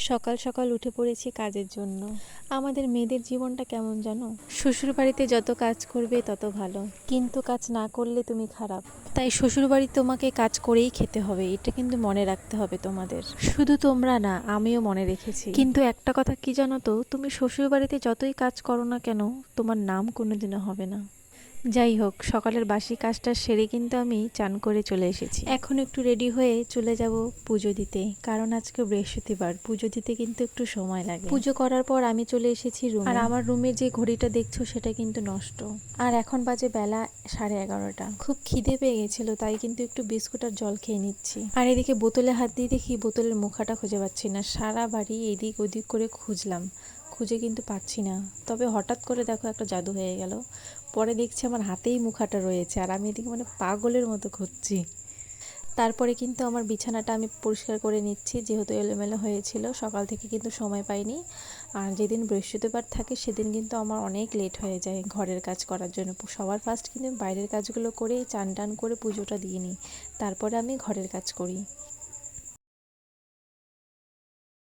সকাল সকাল উঠে পড়েছি কাজের জন্য। আমাদের মেয়েদের জীবনটা কেমন জানো, শ্বশুরবাড়িতে যত কাজ করবে তত ভালো, কিন্তু কাজ না করলে তুমি খারাপ। তাই শ্বশুরবাড়ি তোমাকে কাজ করেই খেতে হবে, এটা কিন্তু মনে রাখতে হবে তোমাদের। শুধু তোমরা না, আমিও মনে রেখেছি। কিন্তু একটা কথা কি জানো তো, তুমি শ্বশুরবাড়িতে যতই কাজ করো না কেন, তোমার নাম কোনোদিনও হবে না। যাই হোক, সকালের বাসি কাজটা সেরে কিন্তু আমি চান করে চলে এসেছি। এখন একটু রেডি হয়ে চলে যাব পুজো দিতে, কারণ আজকে বৃহস্পতিবার, পুজো দিতে কিন্তু একটু সময় লাগে। পুজো করার পর আমি চলে এসেছি রুমে। আর আমার রুমের যে ঘড়িটা দেখছো সেটা কিন্তু নষ্ট। আর এখন বাজে বেলা 11:30। খুব খিদে পেয়ে গেছিল, তাই কিন্তু একটু বিস্কুট আর জল খেয়ে নিচ্ছি। আর এদিকে বোতলে হাত দিয়ে দেখি বোতলের মুখাটা খুঁজে পাচ্ছি না। সারা বাড়ি এদিক ওদিক করে খুঁজলাম, খুঁজে কিন্তু পাচ্ছি না। তবে হঠাৎ করে দেখো একটা জাদু হয়ে গেল, পরে দেখছি আমার হাতেই মুখাটা রয়েছে, আর আমি এদিকে মানে পাগলের মতো খুঁজছি। তারপরে কিন্তু আমার বিছানাটা আমি পরিষ্কার করে নিচ্ছি, যেহেতু এলোমেলো হয়েছিল, সকাল থেকে কিন্তু সময় পাইনি। আর যেদিন বৃহস্পতিবার থাকে সেদিন কিন্তু আমার অনেক লেট হয়ে যায় ঘরের কাজ করার জন্য। সবার ফার্স্ট কিন্তু বাইরের কাজগুলো করে চান টান করে পুজোটা দিয়ে নিই, তারপরে আমি ঘরের কাজ করি।